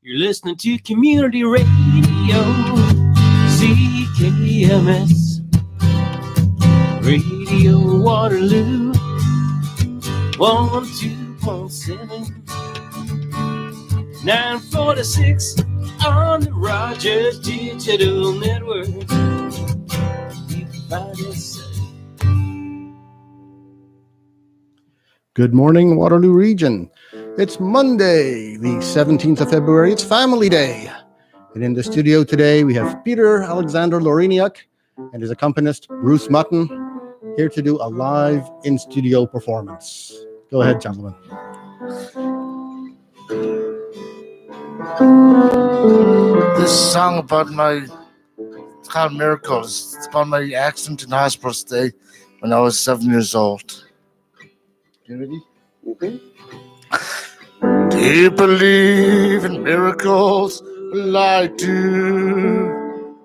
You're listening to Community Radio, CKMS, Radio Waterloo, 102.7, 946 on the Rogers Digital Network. You find us. Good morning, Waterloo Region. It's Monday, the 17th of February. It's Family Day. And in the studio today, we have Peter Alexander Lawryniuk and his accompanist, Bruce Mutton, here to do a live in-studio performance. Go ahead, gentlemen. This song it's called Miracles. It's about my accident in hospital stay when I was 7 years old. You ready? Okay. Do you believe in miracles? Well, I do.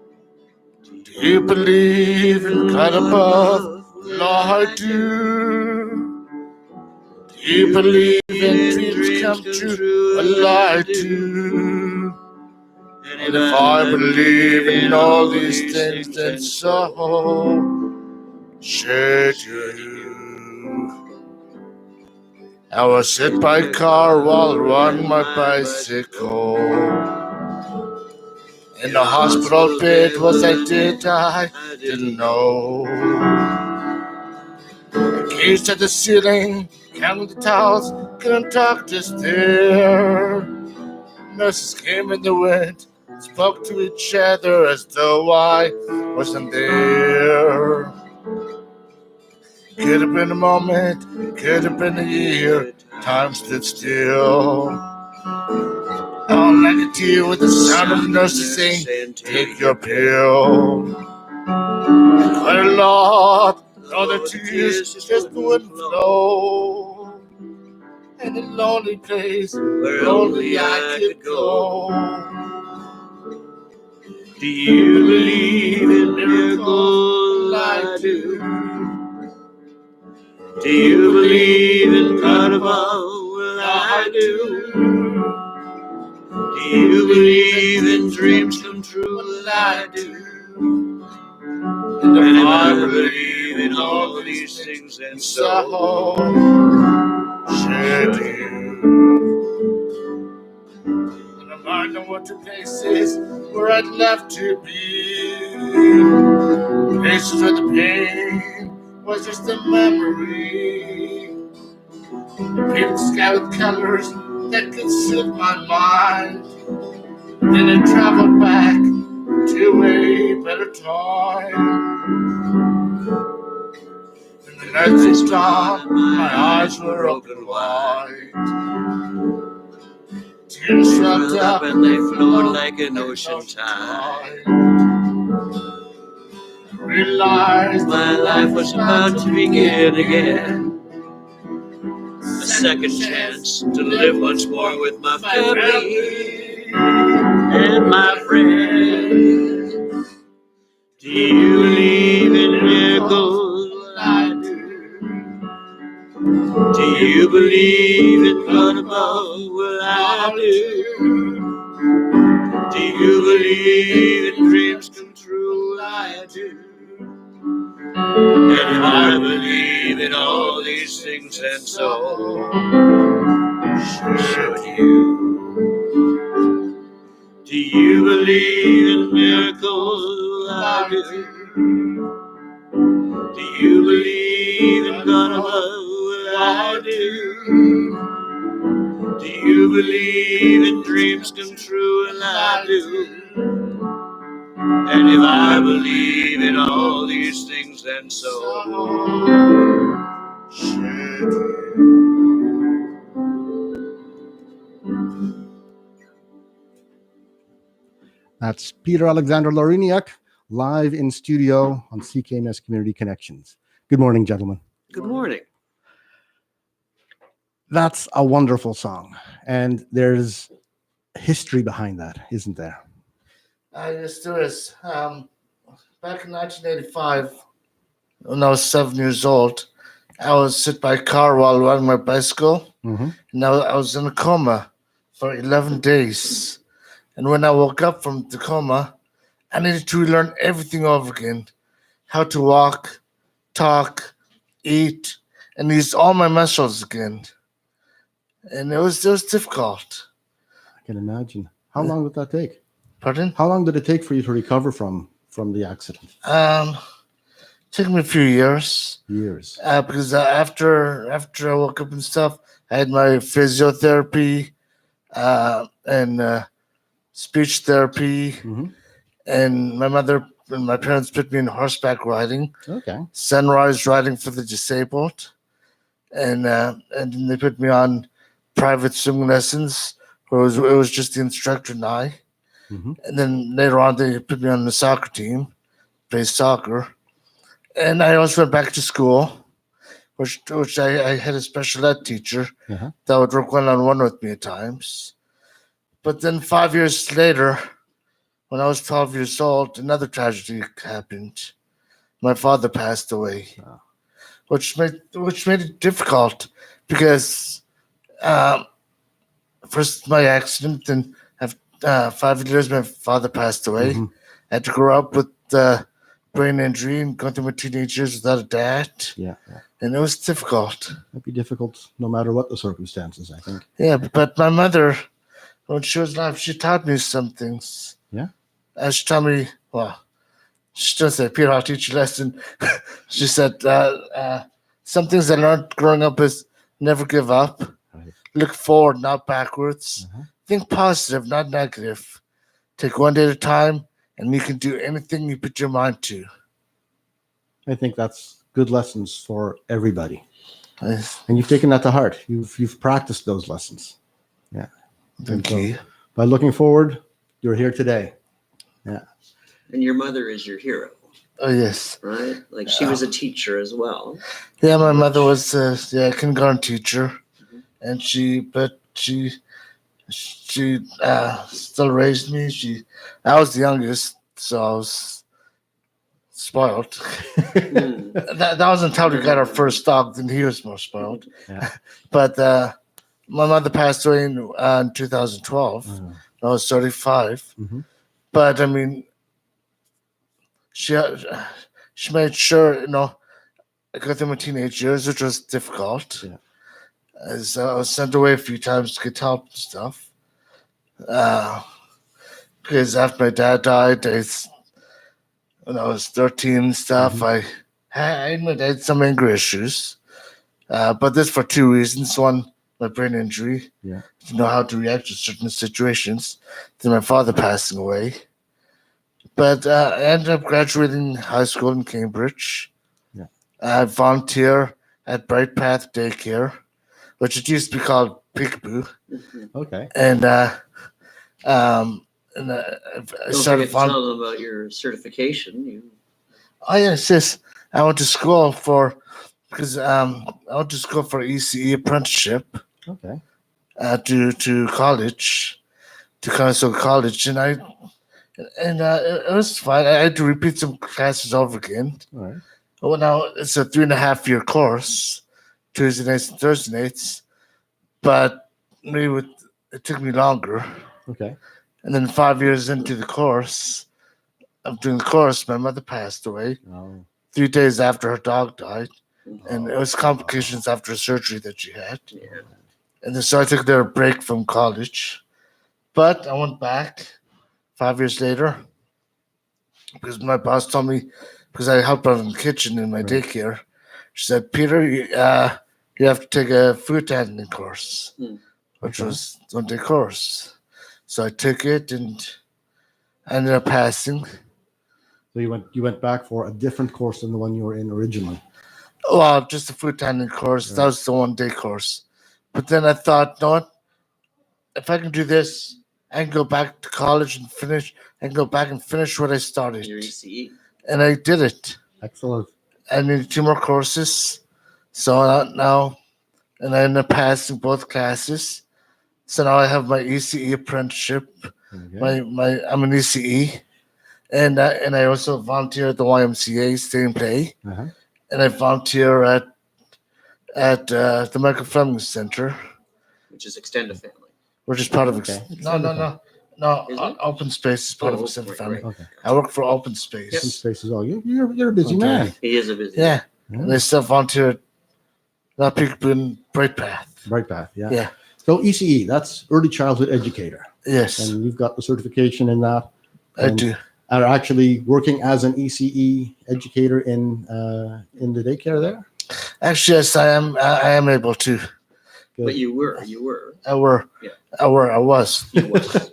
Do you believe in God above? Well, I do. Do you believe in dreams come true? Well, I do. And if I believe in all these things, then so should you. I was hit by a car while riding my bicycle. In the hospital bed, was I did, I didn't know. I gazed at the ceiling, counted the towels, couldn't talk, just there. Nurses came in the wind, spoke to each other as though I wasn't there. Could have been a moment, could have been a year, time stood still. All I could hear was the sound of nurses saying, take your pill. Quite a lot, all the tears just wouldn't flow. In a lonely place where only I could go. Do you believe in miracles? I do. Do you believe in God above? Well, I do. Do you believe in dreams come true? Well, I do. And if I believe in all these things, then so should you. And if I know what the place is where I'd love to be, places where the pain was just a memory. The painted sky with colors that could suit my mind. Then I traveled back to a better time. When the night was gone, my eyes were open wide. Tears swelled up and they flowed like an ocean tide. I realized my life was about to begin again. A second chance to live once more with my family and my friends. Do you believe in miracles? Well, I do. Do you believe in God above? Well, I do. Do you believe in dreams come true? Well, I do. And if I believe in all these things, and so should you. Do you believe in miracles? Well, I do. Do you believe in God above? Well, I do. Do you believe in dreams come true? Well, I do. And if I believe in all these things, then so should you. That's Peter Alexander Lawryniuk, live in studio on CKMS Community Connections. Good morning, gentlemen. Good morning. That's a wonderful song, and there's history behind that, isn't there? Yes, there is. Back in 1985, when I was 7 years old, I was hit by a car while riding my bicycle. Mm-hmm. And I was in a coma for 11 days. And when I woke up from the coma, I needed to relearn everything over again: how to walk, talk, eat, and use all my muscles again. And it was difficult. I can imagine. How long did that take? Pardon? How long did it take for you to recover from the accident? Took me a few years. Years. Because after I woke up and stuff, I had my physiotherapy and speech therapy, Hmm. and my mother and my parents put me in horseback riding, Okay. sunrise riding for the disabled, and then they put me on private swimming lessons where it was just the instructor and I. Hmm. And then later on, they put me on the soccer team, play soccer. And I also went back to school, which I had a special ed teacher Uh-huh. that would work one-on-one with me at times. But then 5 years later, when I was 12 years old, another tragedy happened. My father passed away, Wow. which made it difficult because um, first my accident, then after 5 years, my father passed away. Mhm. I had to grow up with brain injury and go through my teenage years without a dad, Yeah. and it was difficult. That'd be difficult no matter what the circumstances, I think. Yeah, but my mother, when she was alive, she taught me some things. Yeah. She taught me, well, she just said, Peter, I'll teach you a lesson. She said, some things I learned growing up is never give up, Right. look forward, not backwards, Uh-huh. think positive, not negative, take one day at a time, and you can do anything you put your mind to. I think that's good lessons for everybody. Yes. And you've taken that to heart. You've practiced those lessons. Yeah. Thank so, you. By looking forward, you're here today. And your mother is your hero, Oh, yes. right? Like she was a teacher as well. Yeah, my mother was a kindergarten teacher, Mhm. and she still raised me. I was the youngest, so I was spoiled. Mm. that was until we got our first dog, then he was more spoiled. Yeah. But my mother passed away in 2012. Uh, I was 35. Mhm. But I mean, she made sure, I got through my teenage years, which was difficult. Yeah. As I was sent away a few times to get help and stuff. Because after my dad died, when I was 13 and stuff, Mhm. I admit I had some anger issues. But this for two reasons. One, my brain injury. Yeah. To know how to react to certain situations. Then my father passing away. But I ended up graduating high school in Cambridge. Yeah. I volunteer at Bright Path Daycare, which it used to be called Peekaboo. Mhm. Okay. And I Don't started forget to tell them about your certification. Oh yes. I went to school for ECE apprenticeship Okay. to college, to Conestoga College, and it was fine. I had to repeat some classes over again. All right. Well, now it's a 3.5 year course, Tuesday nights and Thursday nights, but it took me longer. Okay. And then 5 years into the course, of doing the course, my mother passed away Oh. 3 days after her dog died, and it was complications after a surgery that she had. Yeah. And then so I took a break from college, but I went back 5 years later because my boss told me, because I helped out in the kitchen in my Right. daycare, she said, Peter, you have to take a food handling course, which Okay. was a 1-day course. So I took it and I ended up passing. So you went back for a different course than the one you were in originally. Well, just a food handling course. Right. That was the 1-day course. But then I thought, you know what? If I can do this, I can go back to college and finish. I can go back and finish what I started. Your ECE. And I did it. Excellent. I needed 2 more courses. So now, and I ended up passing both classes. So now I have my ECE apprenticeship. Okay. I'm an ECE. And I also volunteer at the YMCA, Stay and Play. Uh-huh. And I volunteer at the Michael Fleming Center, Which is extended family. which is part of Okay. No. No, Isn't it? Open Space is part of Oh, Extended right, Family. right. Okay. I work for Open Open Space. space as well. You're a busy Okay. man. He is a busy. Yeah. Yeah. And I still volunteer at that people in Bright Path. Right path. Yeah. Yeah. So ECE, that's early childhood educator, Yes, and you've got the certification in that. I and do. Are actually working as an ECE educator in the daycare there. Actually, yes, I am. I am able to. Good. But you were. I were. Yeah. I was. You was.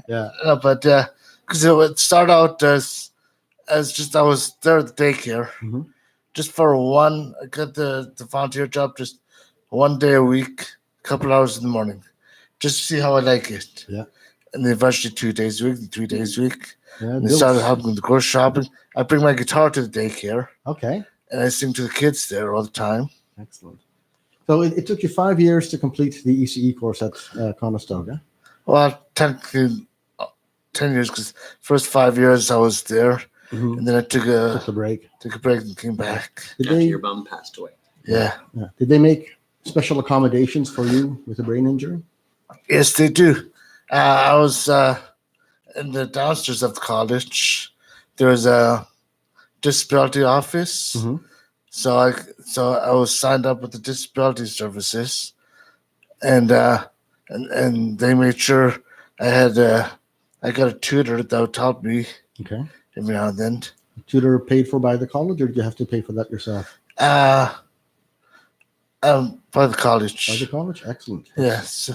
Yeah. No, but because it would start out as just I was there at the daycare, Mhm. just for one. I got the volunteer job just one day a week, a couple hours in the morning, just to see how I like it. Yeah. And then eventually 2 days a week, 3 days a week. Yeah. And they started helping with the grocery shopping. I bring my guitar to the daycare Okay. and I sing to the kids there all the time. Excellent. So it took you 5 years to complete the ECE course at Conestoga. Well, technically 10 years because first 5 years I was there, Mhm. and then I took Took a the break. break and came back. Did After they? your bum passed away. Yeah. Did they make special accommodations for you with a brain injury? Yes, they do. I was in the downstairs of the college. There was a disability office, Mhm. so I was signed up with the disability services, and they made sure I had I got a tutor that would help me Okay. every now and then. Tutor paid for by the college, or did you have to pay for that yourself? By the college. By the college? Excellent. Yes.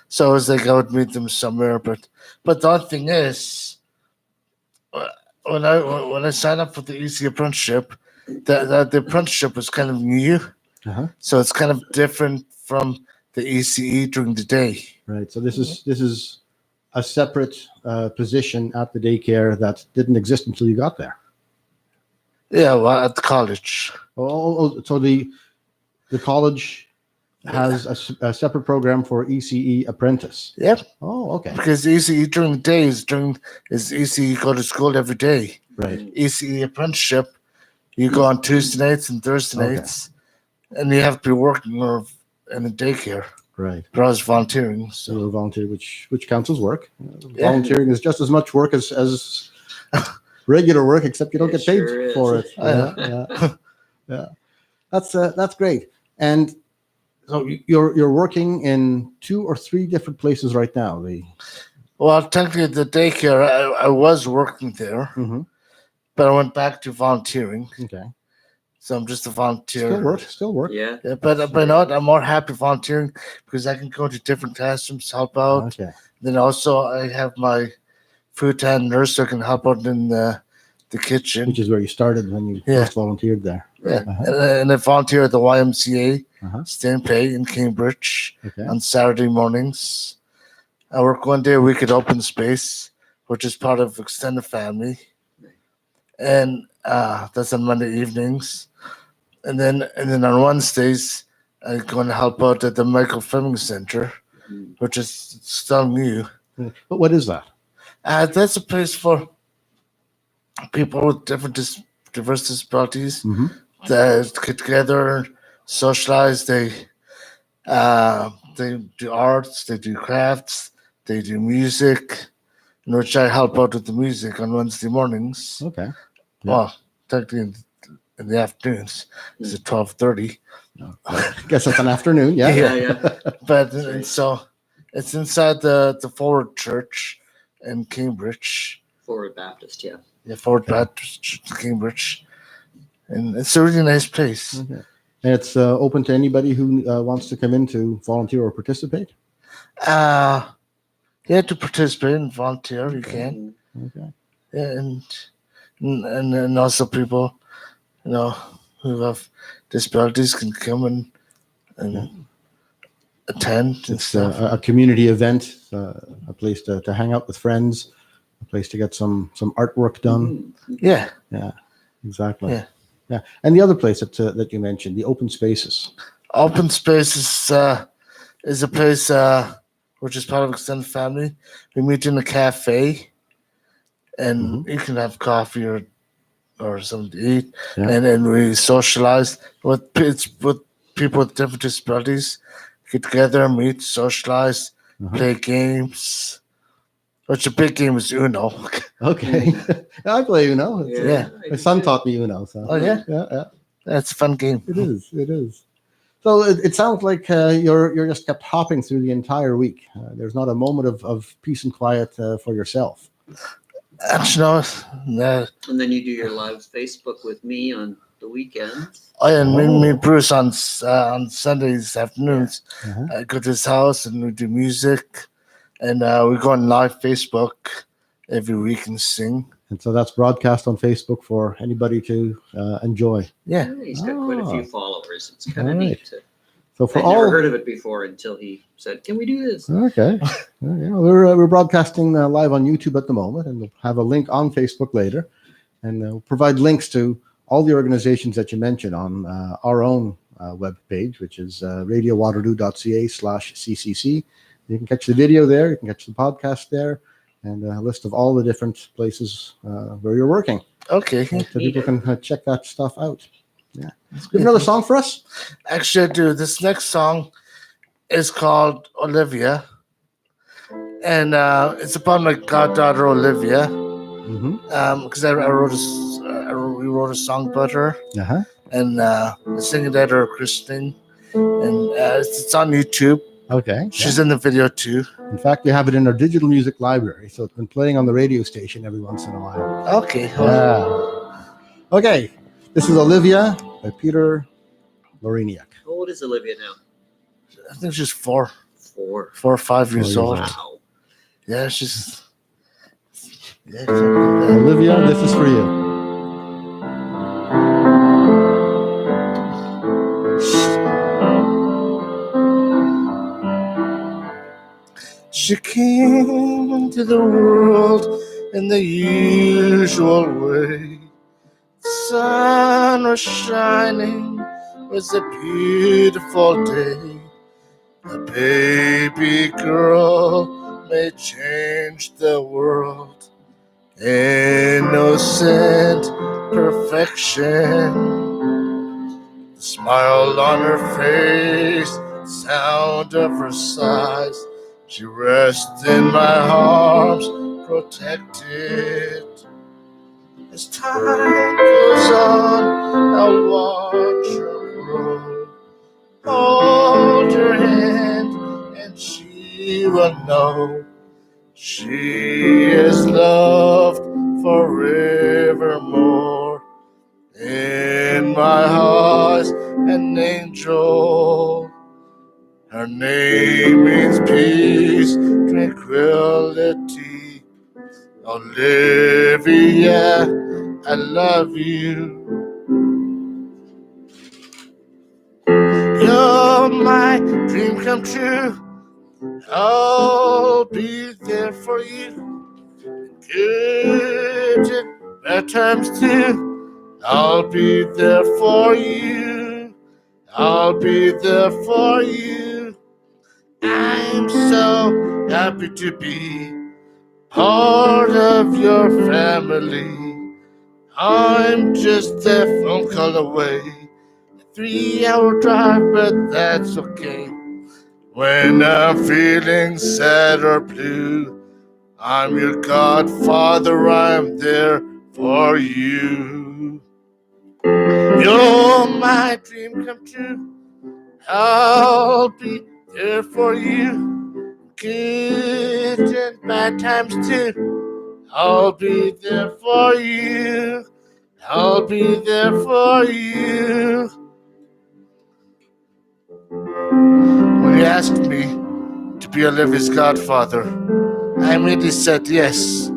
So it was like I would meet them somewhere, but the only thing is, when I signed up for the EC apprenticeship, the apprenticeship was kind of new, Uh-huh. so it's kind of different from the ECE during the day. Right. So this is a separate position at the daycare that didn't exist until you got there. Yeah, well, at the college. So the college has a separate program for ECE apprentice. Yep. Oh, okay. Because ECE during the day is ECE go to school every day. Right. ECE apprenticeship, you go on Tuesday nights and Thursday Okay. nights, and you have to be working or in a daycare. Right. But I was volunteering, So so you volunteer, which counts as work. Volunteering is just as much work as regular work, except you don't It get paid sure is. for it. Yeah. Yeah. Yeah. That's great. And so you're working in 2 or 3 different places right now. well, technically the daycare I was working there, Mhm. but I went back to volunteering, Okay. so I'm just a volunteer. Still work. Yeah. Yeah, but you know what? I'm more happy volunteering because I can go to different classrooms, help out. Okay. Then also I have my full-time nurse who can help out in the kitchen. Which is where you started when you Yeah. first volunteered there. Yeah, Uh-huh. and I volunteer at the YMCA, Uh-huh. Stay and Play in Cambridge Okay. on Saturday mornings. I work one day a week at Open Space, which is part of Extended Family, and that's on Monday evenings. And then on Wednesdays, I go and help out at the Michael Fleming Center, which is still new. But what is that? That's a place for people with different diverse disabilities Mhm. that get together, socialize. They do arts, they do crafts, they do music, in which I help out with the music on Wednesday mornings. Okay. Well, technically in the afternoons. It's at 12:30. I guess that's an afternoon. Yeah. Yeah. But That's right. and so it's inside the Forward Church in Cambridge. Forward Baptist. Yeah. Yeah, Forward Baptist Church in Cambridge. And it's a really nice place. Okay. And it's open to anybody who wants to come in to volunteer or participate. Yeah, to participate and volunteer, you can. Okay. Yeah, and also people, who have disabilities can come and attend and It's stuff. a community event, a place to hang out with friends, a place to get some artwork done. Yeah. Exactly. Yeah. Yeah. And the other place that you mentioned, the open spaces. Open Space is a place which is part of Extended Family. We meet in a cafe, and you can have coffee or something to eat, Yeah. and then we socialize with people with different disabilities. Get together, meet, socialize, Uh-huh. play games, But your big game is Uno. Okay. I play Uno. Yeah. My son taught me Uno. So. Oh, yeah? Yeah. That's a fun game. It is. It is. So it sounds like you're just kept hopping through the entire week. There's not a moment of peace and quiet for yourself. Actually, no. And then you do your live Facebook with me on the weekends. Oh, yeah, and me and Bruce on Sundays afternoons, Uh-huh. I go to his house and we do music, and we go on live Facebook every week and sing. And so that's broadcast on Facebook for anybody to enjoy. Yeah. He's got quite a few followers. It's kind of All right. neat. So for I'd never all, heard of it before until he said, "Can we do this?" okay, yeah, we're broadcasting live on YouTube at the moment, and we'll have a link on Facebook later, and we'll provide links to all the organizations that you mentioned on our own web page, which is radiowaterloo.ca/ccc. You can catch the video there, you can catch the podcast there, and a list of all the different places where you're working. Okay. So people can check that stuff out. Yeah. You have another song for us? Actually, I do. This next song is called Olivia, and it's about my goddaughter Olivia. Because we wrote a song about her, and the singer that her christening, and it's on YouTube. Okay. She's in the video too. In fact, we have it in our digital music library, so it's been playing on the radio station every once in a while. Okay. Yeah. Okay. This is Olivia by Peter Lawryniuk. How old is Olivia now? I think she's 4 4. or 5 years 4 old. years Wow. Yeah, she's. Yeah, Olivia, this is for you. She came into the world in the usual way. The sun was shining, it was a beautiful day. A baby girl may change the world. Innocent perfection. The smile on her face, sound of her sighs. She rests in my arms, protected. As time goes on, I'll watch her grow. Hold her hand, and she will know she is loved forevermore. In my heart, an angel. Her name means peace, tranquility. Olivia, I love you. You're my dream come true. I'll be there for you. Good and bad times too. I'll be there for you. I'll be there for you. I'm so happy to be part of your family. I'm just a phone call away. A 3-hour drive, but that's okay. When I'm feeling sad or blue, I'm your godfather, I'm there for you. You're my dream come true. I'll be there for you. Good and bad times too. I'll be there for you. I'll be there for you. When you asked me to be Olivia's godfather, I immediately said yes.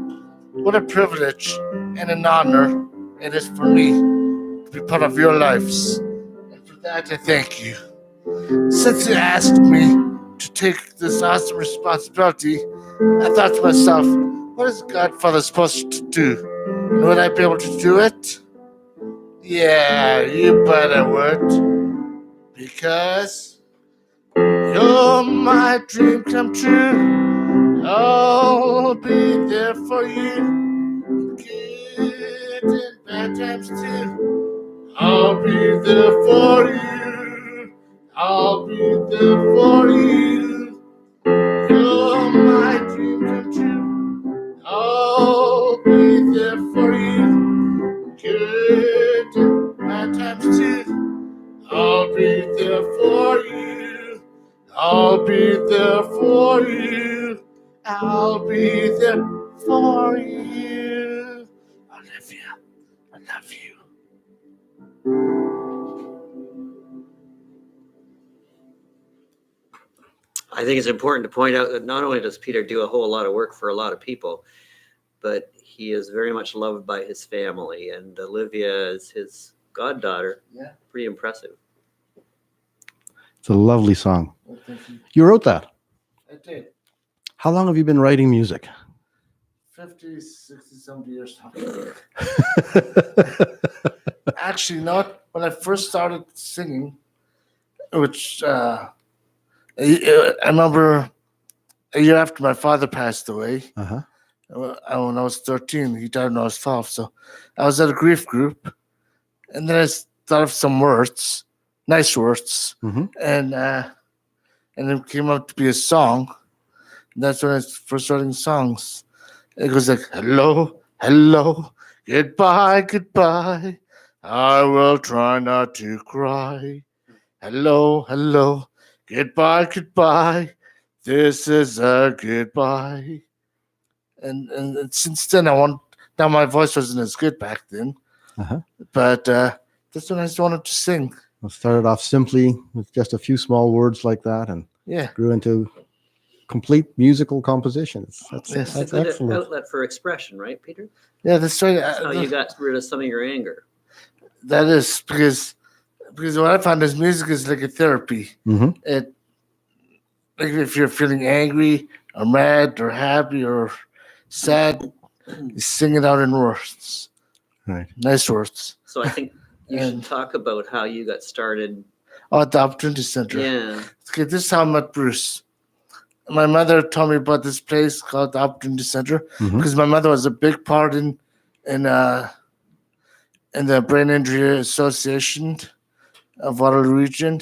What a privilege and an honor it is for me to be part of your lives. And for that, I thank you. Since you asked me to take this awesome responsibility, I thought to myself, what is a godfather supposed to do? And would I be able to do it? Yeah, you bet I would. Because you're my dream come true. I'll be there for you. Good and bad times too. I'll be there for you. I'll be there for you. You're my dream come true. I'll be there for you. Good and bad times too. I'll be there for you. I'll be there for you. I'll be there for you. Olivia, I love you. I think it's important to point out that not only does Peter do a whole lot of work for a lot of people, but he is very much loved by his family, and Olivia is his goddaughter. Yeah. Pretty impressive. It's a lovely song. Well, thank you. You wrote that. I did. How long have you been writing music? 50, 60, 70 years now. Actually, not when I first started singing, which I remember a year after my father passed away. Uh-huh. When I was 13, he died when I was 12. So I was at a grief group, and then I thought of some words, nice words, Mm-hmm. and it came out to be a song. And that's when I first writing songs. It goes like, hello, hello, goodbye, goodbye. I will try not to cry. Hello, hello, goodbye, goodbye. This is a goodbye. And since then, now my voice wasn't as good back then, Uh-huh. but that's when I just wanted to sing. It started off simply with just a few small words like that and Yeah, grew into complete musical compositions. Yes. That's It's a good excellent. outlet for expression, right, Peter? yeah, that's right. That's how you got rid of some of your anger. That is because what I found is music is like a therapy. Mm-hmm. It, like if you're feeling angry or mad or happy or sad, you sing it out in words, Right. nice words. So I think you And- should talk about how you got started. Oh, at the Opportunity Center. Yeah. Okay, this is how I met Bruce. My mother told me about this place called the Opportunity Center Mhm. because my mother was a big part in the Brain Injury Association of Waterloo Region.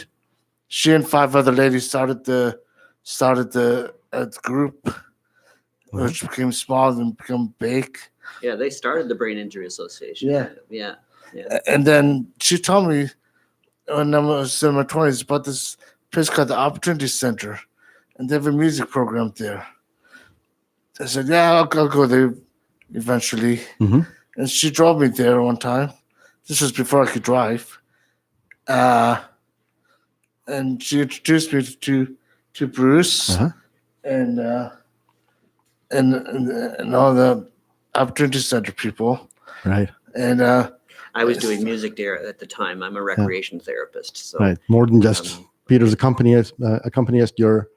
She and 5 other ladies started the group, which became small and became big. Yeah, they started the Brain Injury Association. Yeah. Yeah. And then she told me when I was in my 20s about this place called the Opportunity Center, and they have a music program there. I said, yeah, I'll go there eventually. Mhm. And she drove me there one time. This was before I could drive. And she introduced me to Bruce Uh-huh. and all the Opportunity Center people. Right. And I was doing music there at the time. I'm a recreation therapist. So Right. More than just Peter's accompanist your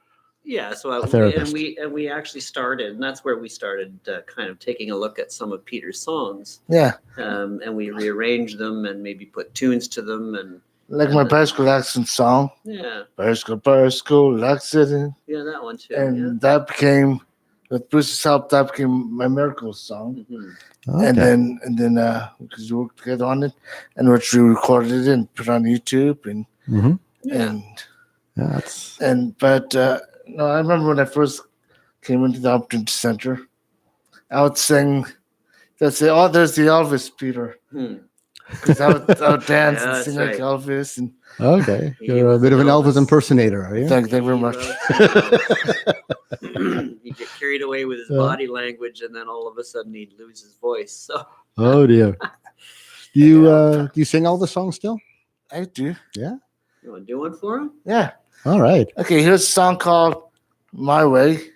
yeah, so a therapist. and we actually started, and that's where we started kind of taking a look at some of Peter's songs, yeah, and we rearranged them and maybe put tunes to them, and like my bicycle accident song, yeah, bicycle accident. yeah, that one too. And that became, with Bruce's help, that became my miracle song. Yeah. Mhm. Okay. And then because we worked together on it, and which we recorded it and put on YouTube and Mhm. Yeah. but no, I remember when I first came into the Opportunity Center, I would sing. They'd say, "Oh, there's the Elvis, Peter," because I would dance Yeah, and that's sing like right. Elvis. And Okay. He You're a was bit of an Elvis. Elvis impersonator, are you? thank you very much. He'd get carried away with his Yeah. body language, and then all of a sudden he'd lose his voice. So Oh dear. Do you sing all the songs still? I do. you want to do one for him? Yeah. All right. Okay. Here's a song called "My Way,"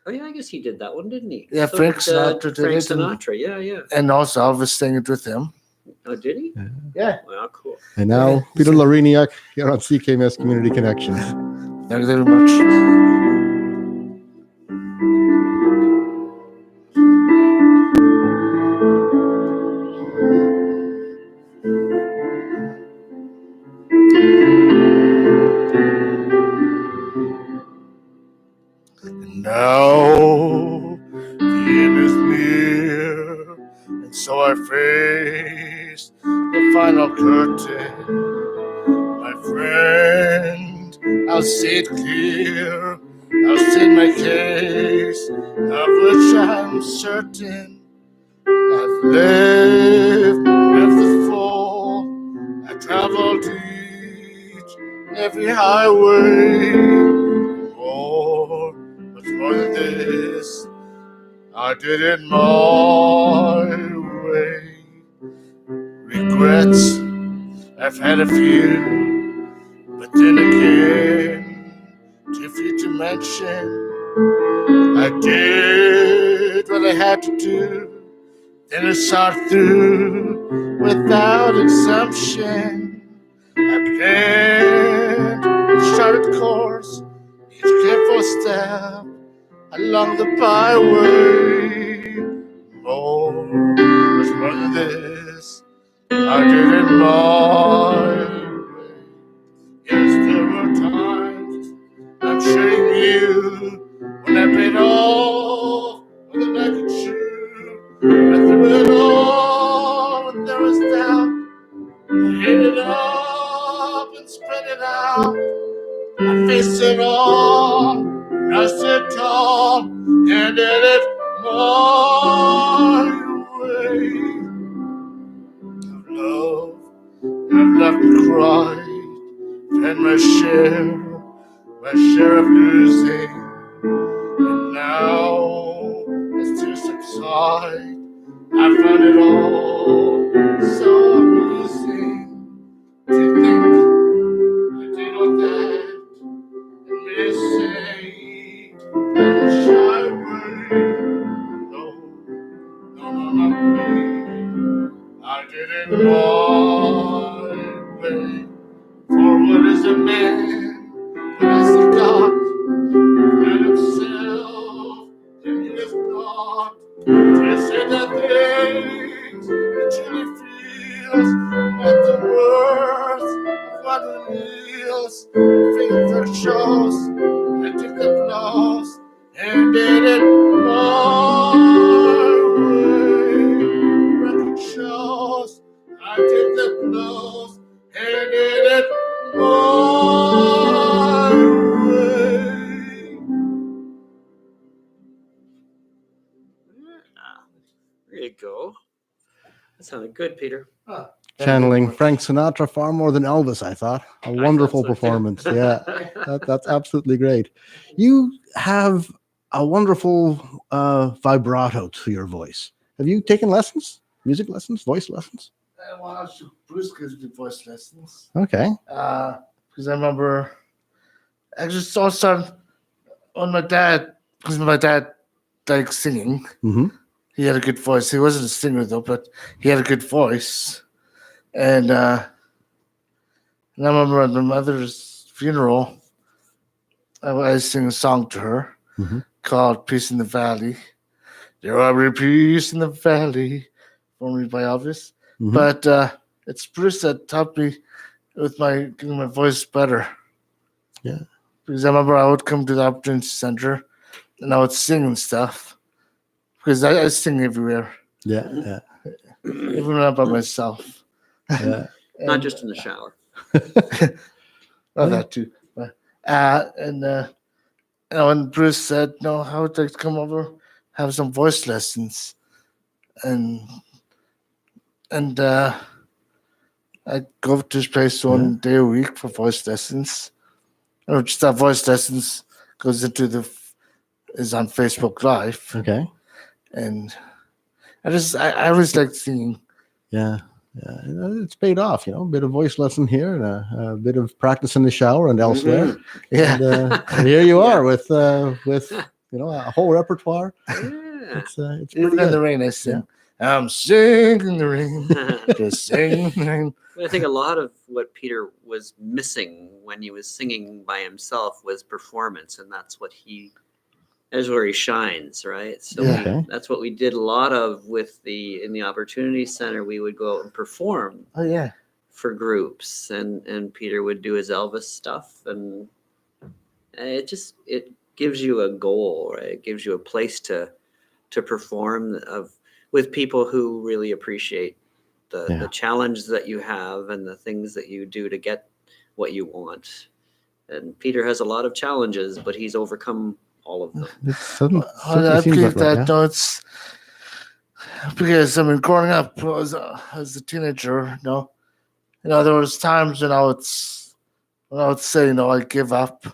Oh yeah, I guess he did that one, didn't he? Yeah, Frank Sinatra did Frank it, and- Sinatra, yeah. and also Elvis sang it with him. Oh, did he? Yeah. Wow, cool. And now Yeah. Peter Lawryniuk here on CKMS Community Connections. Thank you very much. Now the end is near, and so I face the final curtain. My friend, I'll say it clear, I'll state my case, of which I'm certain. I've lived the full. I traveled each and every highway. Much more than this, I did it my way. Regrets, I've had a few, but then again, too few to mention. I did what I had to do, then I shot through without exemption. I planned a charted course, each careful step along the byway. Much more than this, I did it my way. Yes, there were times, I'm sure you, when I paid off with a naked shoe. I threw it all when there was doubt. I hit it up and spread it out. I faced it all, I stood tall, and did it my way. Of love, I've left me cried, and my share of losing. And now, as tears subside, I found it all so amusing to think I did all that and missing and shy away. No, not me. I did it my way. For what is a man but as a God and himself, and he is not to say the things he truly feels, not the words of what he feels. Faith that shows, I took the blows and did it my way. Record shows, I did the blows and did it my way. There you go. That sounded good, Peter. Channeling Frank Sinatra far more than Elvis, I thought. A wonderful so, too. performance. Yeah, that's absolutely great. You have a wonderful vibrato to your voice. Have you taken lessons? Music lessons? Voice lessons? Well, Bruce gives me voice lessons. Okay. Because I remember I just all started on my dad, because my dad liked singing. Mm-hmm. He had a good voice. He wasn't a singer though, but he had a good voice. And I remember at my mother's funeral, I sang a song to her called "Peace in the Valley." There will be peace in the valley, formed by Elvis. Mm-hmm. But it's Bruce that taught me with getting my voice better. Yeah. Because I remember I would come to the Opportunity Center and I would sing and stuff. Because I sing everywhere. Yeah. Even when I'm by myself. Yeah. Not just in the shower. Well, that too. And when Bruce said, "No, how would I come over, have some voice lessons?" And I go to his place one day a week for voice lessons. Or just that voice lessons goes is on Facebook Live. Okay. And I always liked singing. Yeah. It's paid off, a bit of voice lesson here and a bit of practice in the shower and elsewhere. Mm-hmm. Yeah. And here you are with a whole repertoire. Yeah. It's pretty Even good. in the rain, I sing. Yeah. I'm singing in the rain, just singing in the rain. I think a lot of what Peter was missing when he was singing by himself was performance, and that's where he shines, right? So that's what we did a lot of in the Opportunity Center. We would go out and perform. Oh yeah. For groups, and Peter would do his Elvis stuff, and it gives you a goal, right? It gives you a place to perform with people who really appreciate the challenge that you have and the things that you do to get what you want. And Peter has a lot of challenges, but he's overcome all of them. It certainly I seems believe that way, that. yeah. No, it's because I mean, growing up as a teenager, there was times when I would say, I give up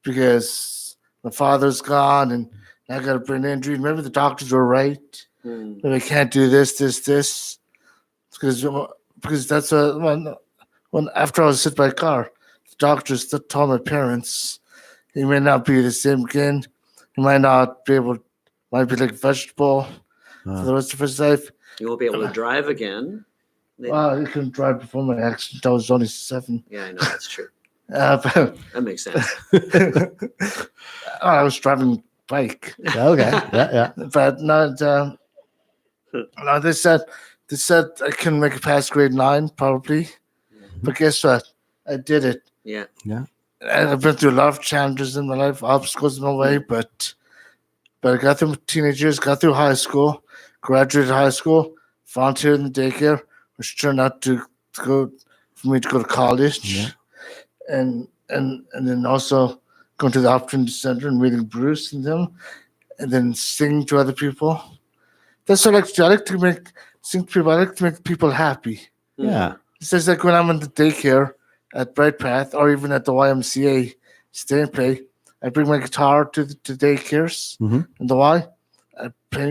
because my father's gone and I got a brain injury. Maybe the doctors were right. Maybe I can't do this, because that's when after I was hit by a car, the doctors told my parents he may not be the same again. He might not be able, might be like a vegetable for the rest of his life. You won't be able to drive again. Well, he couldn't drive before my accident. I was only 7. Yeah, I know, that's true. But That makes sense. I was driving bike. Yeah, okay. Yeah. But no, they said I couldn't make it past grade 9 probably. But guess what? I did it. Yeah. And I've been through a lot of challenges in my life, obstacles in my way, but I got through teenage years, got through high school, graduated high school, volunteered in the daycare, which turned out for me to go to college. Yeah. And then also going to the Opportunity Center and meeting Bruce and them, and then singing to other people. That's what I like to do. I like to sing to people. I like to make people happy. Yeah. It's just like when I'm in the daycare at Bright Path or even at the YMCA stay and play, I bring my guitar to the daycares and the Y. I play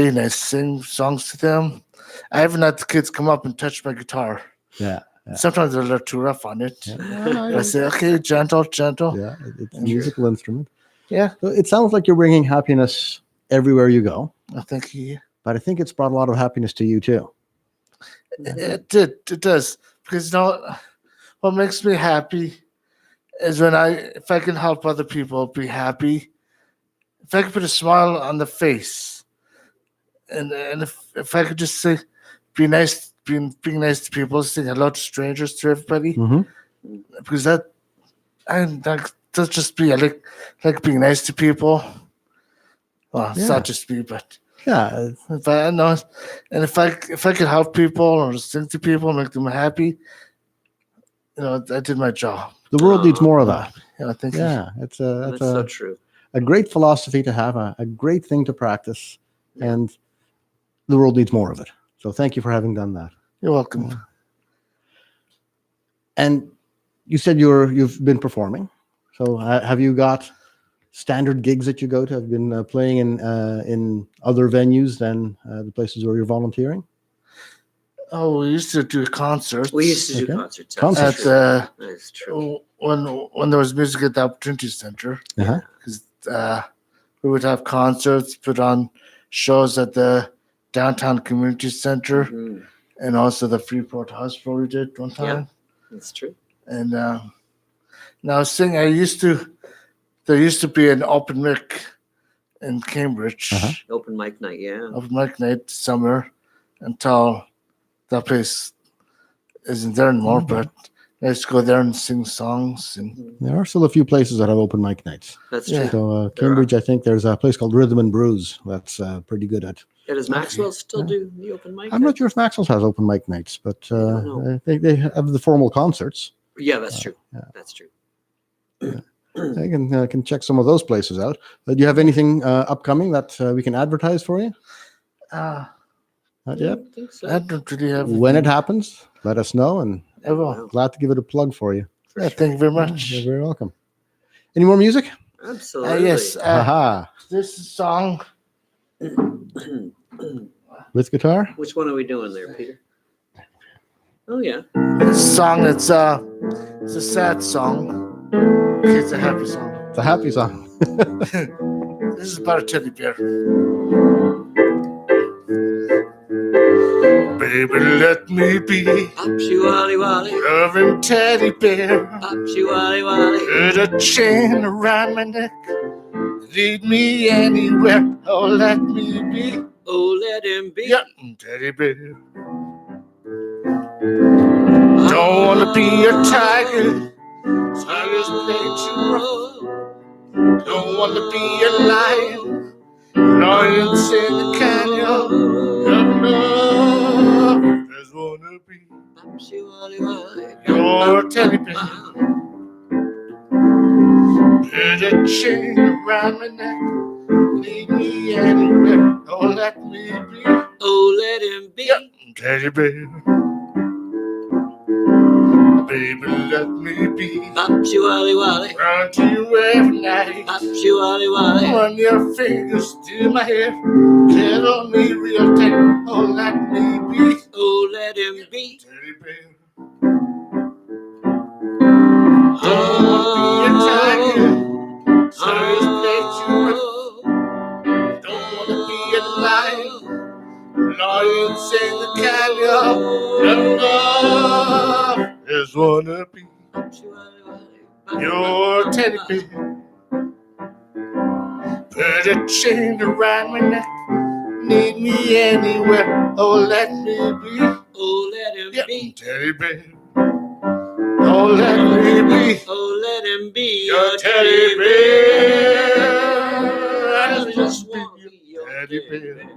and I sing songs to them. I haven't had the kids come up and touch my guitar. Yeah. Sometimes they're a little too rough on it. Yeah. I say, okay, gentle. Yeah, it's a musical instrument. Yeah. So it sounds like you're bringing happiness everywhere you go. I think But I think it's brought a lot of happiness to you too. it does. Because what makes me happy is if I can help other people be happy, if I can put a smile on the face, and if I could just say, be nice, being nice to people, saying hello to strangers, to everybody, because that's just me. I like being nice to people. Well, it's not just me, but yeah. If I know, and if I could help people or sing to people, make them happy, I did my job. The world needs more of that. I think. Yeah, that's so true. A great philosophy to have, a great thing to practice, and the world needs more of it. So thank you for having done that. You're welcome. And you said you've been performing. So have you got standard gigs that you go to? Have you been playing in other venues than the places where you're volunteering? Oh, we used to do concerts. We used to do concerts. That's true. When there was music at the Opportunity Center, because we would have concerts, put on shows at the Downtown Community Center, and also the Freeport Hospital. We did one time. Yeah, that's true. And now sing. There used to be an open mic in Cambridge. Open mic night, yeah. Open mic night summer until that place isn't there anymore, but I used to go there and sing songs. And there are still a few places that have open mic nights. That's true. So Cambridge, I think there's a place called Rhythm and Brews that's pretty good at. Yeah, does Maxwell still do the open mic? I'm not sure if Maxwell's has open mic nights, but I think they have the formal concerts. Yeah, that's true. That's true. I can check some of those places out. Do you have anything upcoming that we can advertise for you? Not yet. I think so. I don't really have. When it happens, let us know, and I will. glad to give it a plug for you. Thank you very much. You're very welcome. Any more music? Absolutely. Yes. This song. With guitar? Which one are we doing there, Peter? Oh yeah. This song, it's a sad song. It's a happy song. It's a happy song. This is about a teddy bear. Baby, let me be Upshy-wally wally, loving teddy bear. Upshy-wally wally. Put a chain around my neck. Lead me anywhere. Oh, let me be. Oh, let him be. Yeah, teddy bear. Don't want to be a tiger. Tigers play too rough. Don't want to be a lion. Lions in the canyon. No, just want to be Upshy-wally wally. your teddy bear. Put a chain around my neck. Lead me anywhere. Oh, let me be. Oh, let him be. Yep. Teddy bear. Baby, let me be. Bop-chee wally wally. Run to you every night. Bop-chee wally wally. Run your fingers through my hair. Tell me real tight. Oh, let me be. Oh, let him be. Teddy bear. Don't wanna be a tiger. Circus picture. Don't wanna be a lion. Lion sing the canyon. Love just wanna be your teddy bear. Put a chain around my neck. Need me anywhere. Oh, let me be. Oh, let him Yep. be. Teddy bear. Oh, let me be. Oh, let him be Your teddy bear. I just want to be your teddy bear.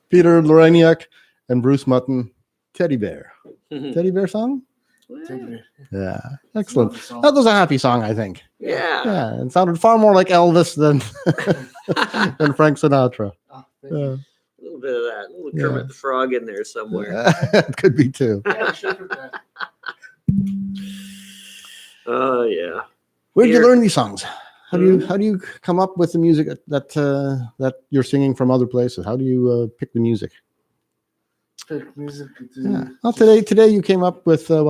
Peter Lawryniuk and Bruce Mutton, Teddy Bear. Teddy Bear song? Teddy bear. Yeah, excellent. Lovely song. That was a happy song, I think. Yeah. Yeah, it sounded far more like Elvis than than Frank Sinatra. Oh, thank you. Yeah. A little bit of that. A little Yeah. Kermit the Frog in there somewhere. It could be too. Yeah, sure for that. Oh, yeah. Where did you Peter- learn these songs? How do you come up with the music that you're singing from other places? How do you pick the music? Pick music. Yeah. Well, today you came up with 5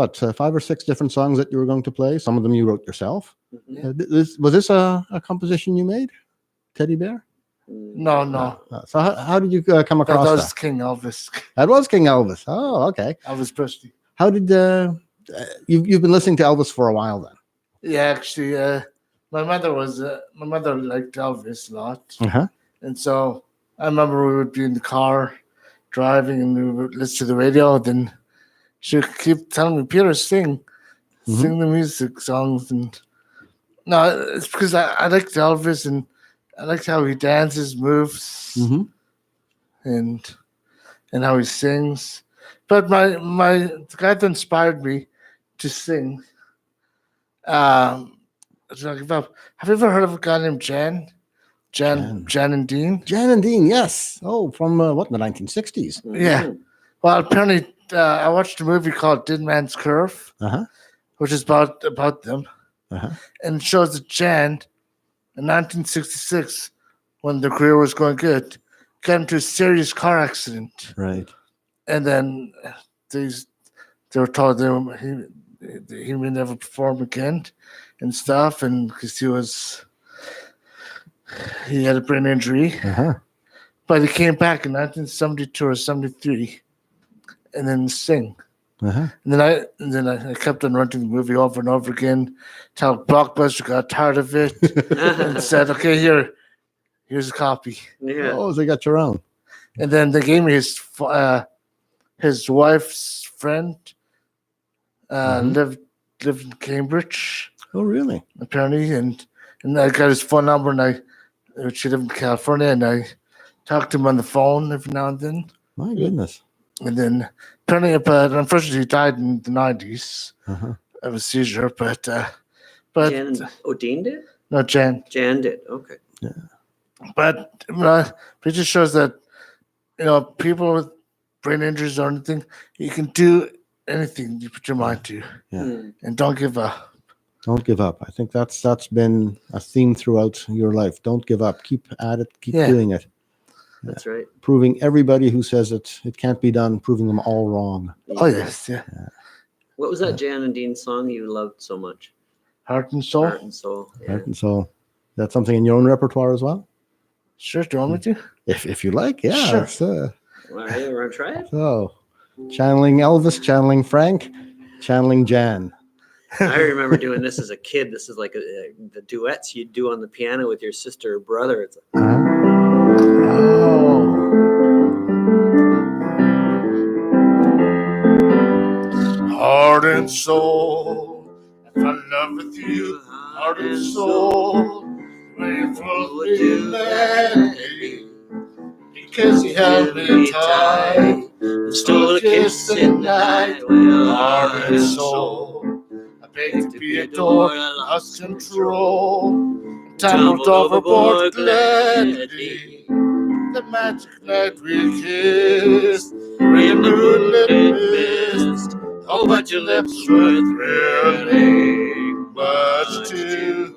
or 6 different songs that you were going to play. Some of them you wrote yourself. Mhm. Was this a composition you made, Teddy Bear? No, no. So how did you come That across was that? King Elvis. That was King Elvis. Oh, okay. Elvis Presley. How did you've been listening to Elvis for a while then? Yeah, actually, my mother liked Elvis a lot, Uh-huh. and so I remember we would be in the car driving and we would listen to the radio. Then she would keep telling me, "Peter, sing the music songs." And no, it's because I liked Elvis and I liked how he dances, moves, Mm-hmm. and how he sings. But the guy that inspired me to sing. Have you ever heard of a guy named Jan and Dean? Jan and Dean, yes. Oh, from what, the 1960s? Yeah. Well, apparently, I watched a movie called Dead Man's Curve, Uh-huh. which is about them, Uh-huh. and it shows that Jan, in 1966, when their career was going good, got into a serious car accident, Right. and then they were told he may never perform again, and stuff, and because he had a brain injury. Uh-huh. But he came back in 1972 or 73 and then sing. Uh-huh. And then I kept on renting the movie over and over again till Blockbuster got tired of it and said, "Okay, here's a copy." Yeah. Oh, they got your own. And then they gave me his wife's friend lived in Cambridge, Oh, really? apparently, and I got his phone number, and she lived in California, and I talked to him on the phone every now and then. My goodness. And then apparently, but unfortunately, he died in the 90s Uh-huh. of a seizure. But Jan Dean did? no, Jan. Jan did. Okay. But it just shows that people with brain injuries or anything, you can do anything you put your mind to, and don't give up. Don't give up. I think that's been a theme throughout your life. Don't give up. Keep at it. Keep doing it. That's right. Proving everybody who says it can't be done, proving them all wrong. Oh yes, yeah. What was that Jan and Dean song you loved so much? Heart and soul. Heart and Soul. Yeah. Right? And so that's something in your own repertoire as well? Sure, do you want me to? If you like, yeah. Sure. It's, All right, we're going to try it. so channeling Elvis, channeling Frank, channeling Jan. I remember doing this as a kid. This is like the duets you'd do on the piano with your sister or brother. It's Heart and soul, if I love with you, heart and soul, grateful to you, man, because you held me tight stole a kiss in the night. Well, Heart and soul, I begged to be adored, lost control, tumbled overboard gladly. The magic night we kissed, in the moonlit mist. Oh, but your lips were thrilling, much too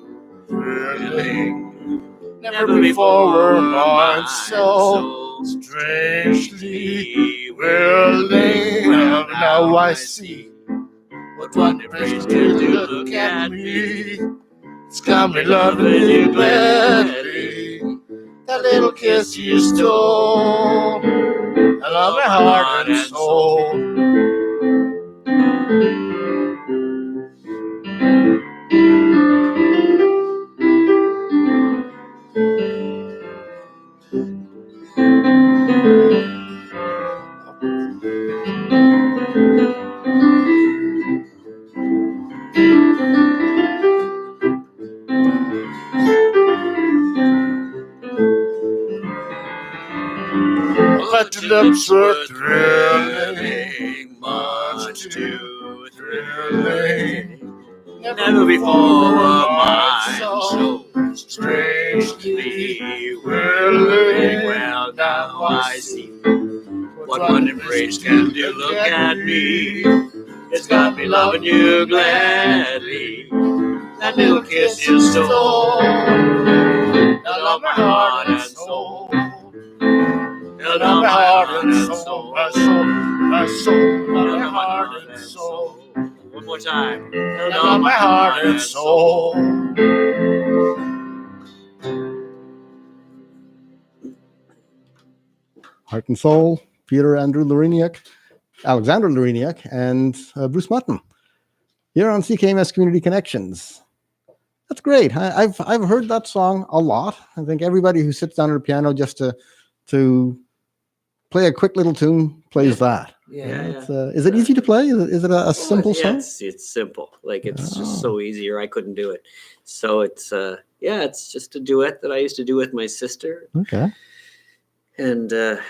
thrilling. Never before were mine so strangely willing. Now I see what one embrace till you look at me. It's got me loving you gladly. That little kiss you stole, I love my heart and soul. But your lips were thrilling, much too thrilling. Never before were mine so strangely willing. Well, now I see what one embrace can do. Look at me, it's got me loving you gladly. That little kiss you stole, I love my heart and soul. Held on my heart and soul, my soul, my soul, my heart and soul. One more time. Held on my heart and soul. Heart and Soul, Peter Andrew Lawryniuk, Alexander Lawryniuk, and Bruce Mutton. Here on CKMS Community Connections. That's great. I've heard that song a lot. I think everybody who sits down at a piano just to play a quick little tune plays that. Yeah. Is it easy to play? Is it a simple song? It's simple. Like it's just so easy, or I couldn't do it. So it's it's just a duet that I used to do with my sister. Okay. And I'm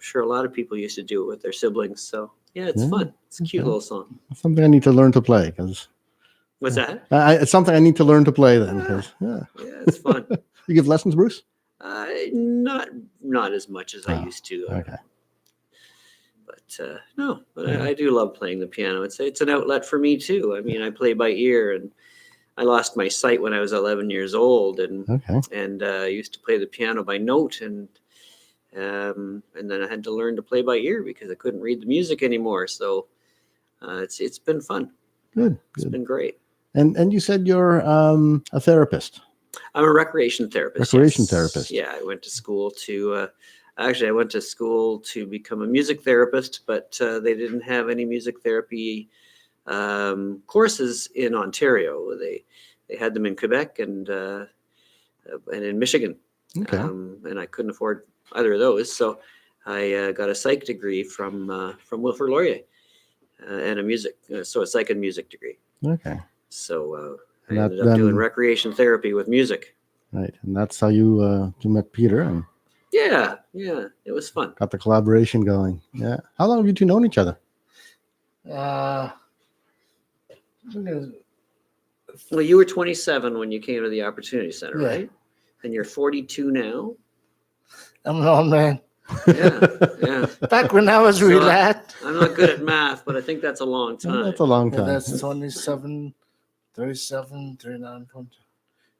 sure a lot of people used to do it with their siblings. So yeah, it's fun. It's a cute little song. It's something I need to learn to play because. What's that? It's something I need to learn to play then. Yeah, it's fun. You give lessons, Bruce? Not as much as I used to. Okay. But I do love playing the piano. It's an outlet for me too. I mean, I play by ear, and I lost my sight when I was 11 years old, and I used to play the piano by note, and then I had to learn to play by ear because I couldn't read the music anymore. So it's been fun. Good. It's been great. And you said you're a therapist. I'm a recreation therapist. Therapist. Yeah, I went to school to. Actually, I went to school to become a music therapist, but they didn't have any music therapy courses in Ontario. They had them in Quebec and in Michigan. Okay. And I couldn't afford either of those, so I got a psych degree from Wilfrid Laurier and a psych and music degree. Okay. So I ended up doing recreation therapy with music. Right, and that's how you met Peter and. Yeah, it was fun. Got the collaboration going. Yeah. How long have you two known each other? Well, you were 27 when you came to the Opportunity Center, right? And you're 42 now? I'm an old man. Yeah. Back when I was real lad. I'm not good at math, but I think that's a long time. That's a long time. That's 27, 37, 39,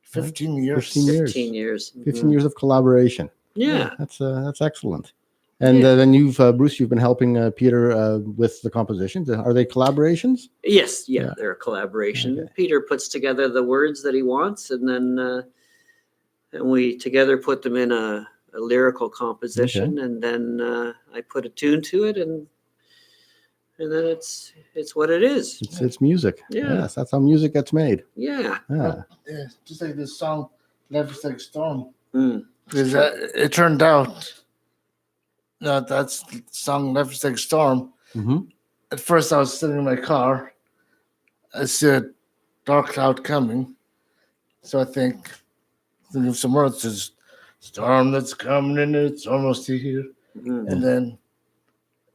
15 years. 15 years. 15 years of collaboration. Yeah. That's excellent. And then you've, Bruce, you've been helping Peter with the compositions. Are they collaborations? Yes. Yeah. They're a collaboration. Okay. Peter puts together the words that he wants, and then and we together put them in a lyrical composition, and then I put a tune to it, and then it's what it is. It's music. Yeah. Yes, that's how music gets made. Yeah. Just like this song, "Love Like Storm." Because it turned out that's the song "Love Like Storm." Mm-hmm. At first, I was sitting in my car. I said, "Dark cloud coming," so I think of some words. Says, "Storm that's coming and it's almost here," and then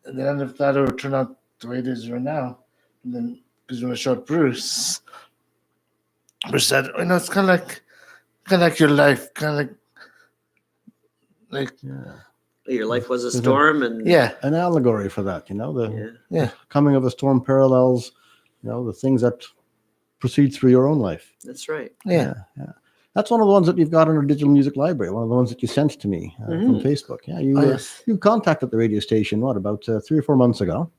And then if that would turn out the way it is right now, and then because when I showed Bruce said, it's kind of like your life, kind of like Yeah. Your life was a There's a- storm, and yeah, An allegory for that, the yeah, coming of a storm parallels, the things that proceed through your own life. that's right. yeah. That's one of the ones that you've got in our digital music library. One of the ones that you sent to me from Facebook. Yeah, Yes. you contacted the radio station about 3 or 4 months ago,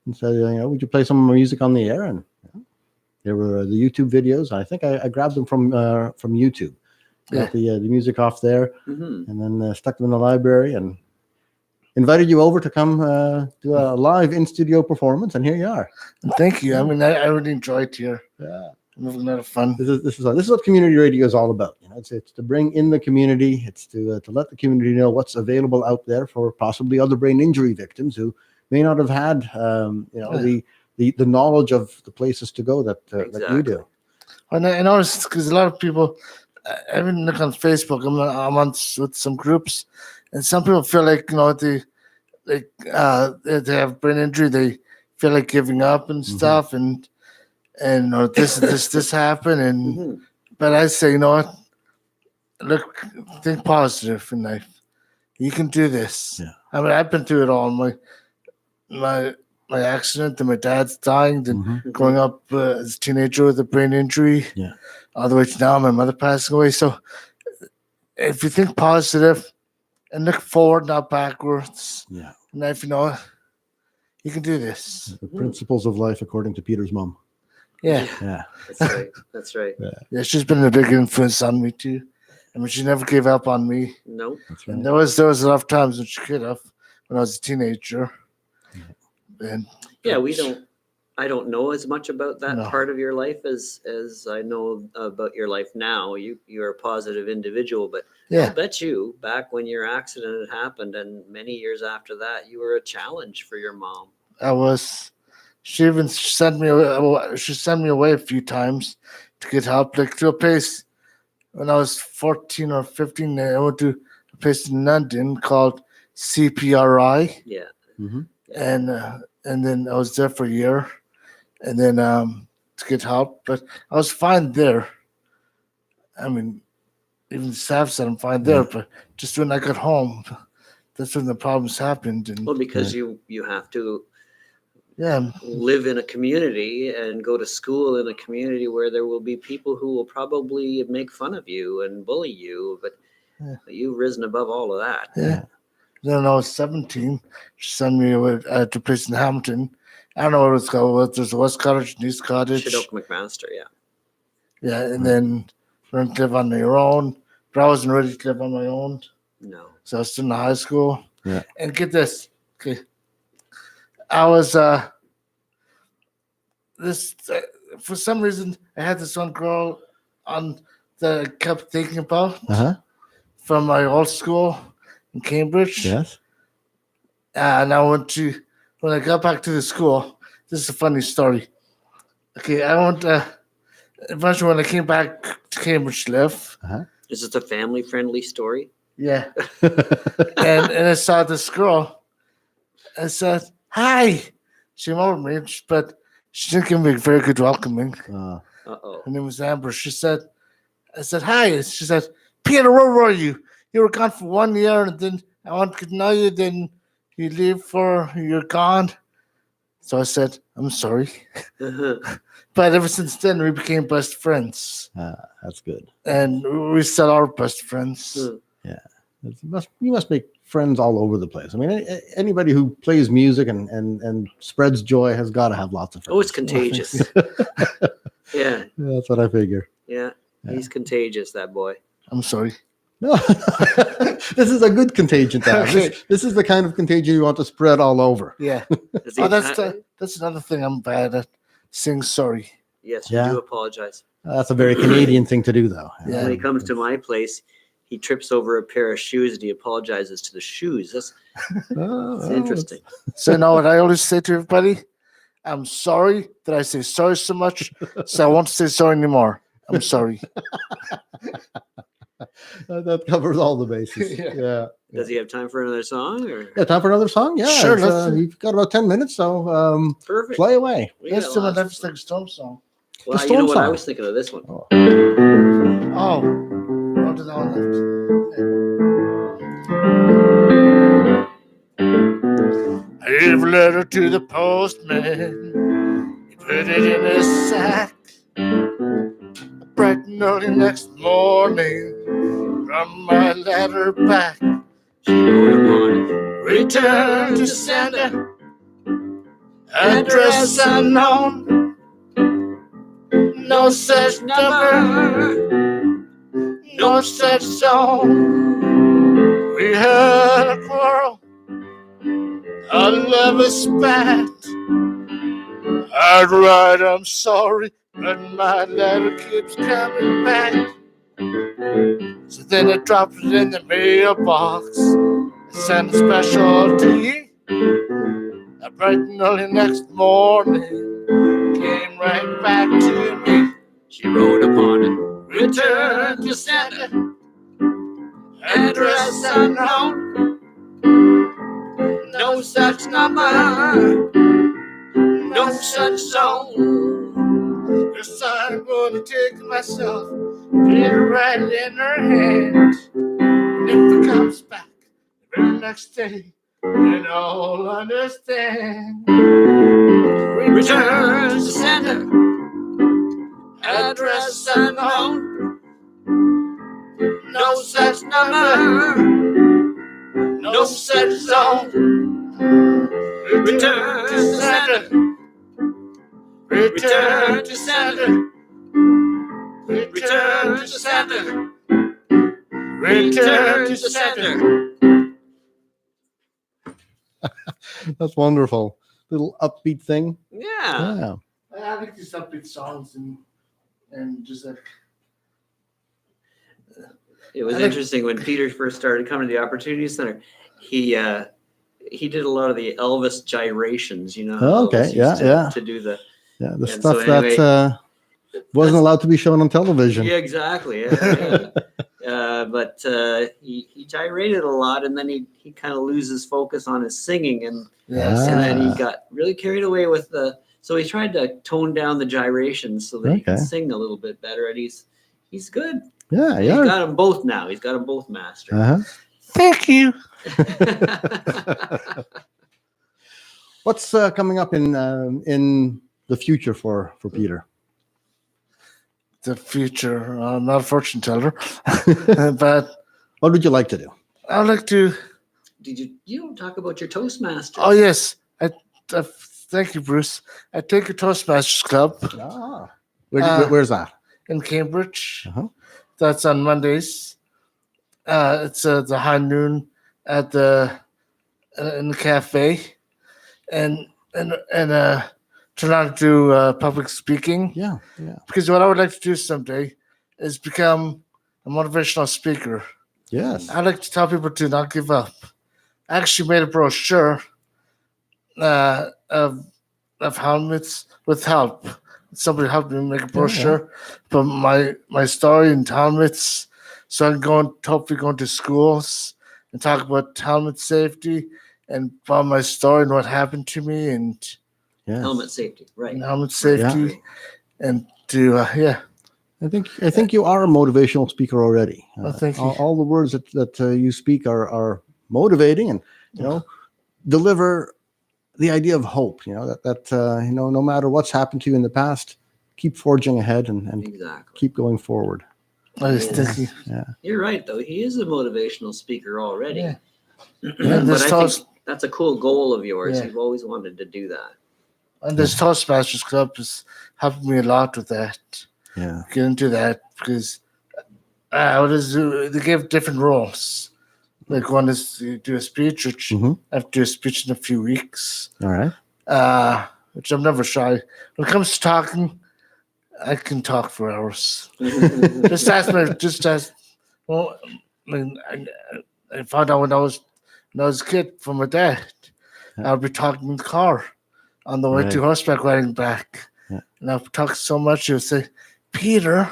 and said, would you play some music on the air? And there were the YouTube videos. I think I grabbed them from YouTube. Got the music off there, Mm-hmm. and then stuck them in the library and invited you over to come do a live in studio performance. And here you are. Thank you. I mean, I really enjoyed here. Yeah. It was a lot of fun. This is what community radio is all about. It's to bring in the community. It's to let the community know what's available out there for possibly other brain injury victims who may not have had the knowledge of the places to go that you do. And I noticed because a lot of people, I even look on Facebook. I'm on with some groups, and some people feel like they have brain injury. They feel like giving up and stuff, and or this happened, and but I say, what? Look, think positive in life. You can do this. Yeah. I mean, I've been through it all. My accident, and my dad's dying, then growing up as a teenager with a brain injury, all the way to now, my mother passing away. So, if you think positive and look forward, not backwards, in life, you can do this. The principles of life, according to Peter's mom. Yeah. That's right. That's right. Yeah, she's been a big influence on me too. I mean, she never gave up on me. No. That's right. And there was a lot of times when she could have, when I was a teenager. And I don't know as much about that part of your life as I know about your life now. You're a positive individual, but I bet you back when your accident had happened and many years after that, you were a challenge for your mom. I was. She even sent me away a few times to get help, like to a place. When I was 14 or 15, I went to a place in London called CPRI. Yeah. Mm-hmm. And then I was there for a year, and then to get help. But I was fine there. I mean, even the staff said I'm fine there, but just when I got home, that's when the problems happened. And because you have to yeah, live in a community and go to school in a community where there will be people who will probably make fun of you and bully you, but you've risen above all of that. Yeah. Then I was 17. She sent me away to a place in Hamilton. I don't know what it's called. There's a West Cottage and East Cottage. Shidok McMaster, Yeah, and then learned to live on your own. But I wasn't ready to live on my own. No. So I was still in high school. Yeah. And get this. Okay. I was for some reason I had this one girl on that I kept thinking about from my old school in Cambridge. Yes. And when I got back to the school, this is a funny story. Okay, eventually when I came back to Cambridge to live. Is it a family-friendly story? Yeah. and I saw this girl. I said, hi. She came over to me, but she didn't give me a very good welcoming. Uh-oh. Her name was Amber. I said, hi. She said, Peter, where were you? You were gone for 1 year, and then I want to know you, then you leave you're gone. So I said, I'm sorry. But ever since then, we became best friends. That's good. And we still are best friends. Yeah. You must make friends all over the place. I mean, anybody who plays music and spreads joy has got to have lots of friends. Oh, it's contagious. Yeah. That's what I figure. Yeah. He's contagious, that boy. I'm sorry. No, this is a good contagion to have. Okay. This is the kind of contagion you want to spread all over. Yeah. That's another thing I'm bad at. Saying sorry. Yes, you do apologize. That's a very Canadian thing to do, though. Yeah. When he comes to my place, he trips over a pair of shoes and he apologizes to the shoes. That's interesting. So you know what I always say to everybody? I'm sorry that I say sorry so much, so I won't say sorry anymore. I'm sorry. That covers all the bases. Yeah. Yeah. Does he have time for another song? Or Yeah, time for another song? Yeah. Sure, You've got about 10 minutes, so perfect. play away. We Let's got do my lots of Lipstick Storm song. Well, The you know Storm what? I song. was thinking of this one. Oh, what did that one left? I gave a letter to the postman. He put it in his sack. Bright and early next morning, from my letter back. She wrote upon it. Return to sender. Address unknown. No such number. No such song. We had a quarrel. Our love is spat. I'd write I'm sorry, but my letter keeps coming back. So then I dropped it in the mailbox. I sent a special to you. A bright and early next morning came right back to me. She wrote upon it. Return to sender. Address unknown. No such number. No such song. Yes, I'm gonna take myself, put it right in her hand. And if it comes back the very next day, then I'll understand. Return to sender. Address unknown. No such number. No such song. Return to sender. Return to sender. Return to sender. Return to sender. That's wonderful. Little upbeat thing. Yeah. Yeah. I like these upbeat songs and just like. It was I like- interesting when Peter first started coming to the Opportunity Center. He did a lot of the Elvis gyrations, you know. Oh, okay. Elvis used Yeah, yeah. To do the Yeah, the And stuff so anyway, that wasn't that's- allowed to be shown on television. Yeah, exactly. Yeah, yeah. But he gyrated a lot, and then he kind of loses focus on his singing, and then he Ah. got really carried away with the. So he tried to tone down the gyrations so that he can Okay. sing a little bit better, and he's good. Yeah, He's yeah. got them both now. He's got them both mastered. Uh-huh. Thank you. What's coming up in the future for Peter? The future. I'm not a fortune teller, but What would you like to do? I'd like to. Did you don't talk about your Toastmaster? Oh yes, I thank you, Bruce. I take a Toastmasters club Ah. Uh, Where's that? in Cambridge. Uh-huh. That's on Mondays. It's the high noon at in the cafe, and try not to do public speaking, Yeah, yeah. because what I would like to do someday is become a motivational speaker. Yes. I like to tell people to not give up. I actually made a brochure of helmets with help. Somebody helped me make a brochure for my story and helmets. So I'm hopefully going to schools and talk about helmet safety and about my story and what happened to me and Yes. Helmet safety, right? helmet safety and to I think you are a motivational speaker already. Well, thank you. All the words that you speak are motivating, and deliver the idea of hope. That no matter what's happened to you in the past, keep forging ahead and Exactly. keep going forward. thank you. You're right, though. He is a motivational speaker already. Yeah. But this I think that's a cool goal of yours. Yeah. You've always wanted to do that. And this Toastmasters Club has helped me a lot with that. Yeah. Get into that because they give different roles. Like one is you do a speech, which Mhm. I have to do a speech in a few weeks. All right. Which I'm never shy. When it comes to talking, I can talk for hours. Just ask. Well, I found out when I was a kid from my dad. Yeah. I'd be talking in the car on the way Right. to horseback riding back. Yeah. And I'd talk so much, he would say, "Peter,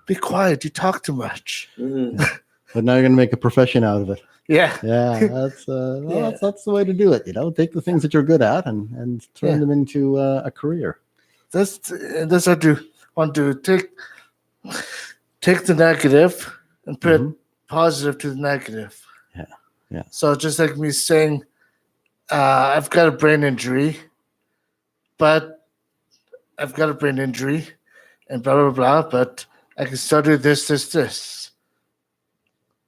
be quiet. You talk too much." Mhm. But now you're going to make a profession out of it. Yeah. Yeah, that's Yeah. that's the way to do it. Take the things that you're good at and turn them into a career. That's I do want to take the negative and put positive to the negative. Yeah. So just like me saying, I've got a brain injury, but I've got a brain injury, and blah blah blah. But I can still do this.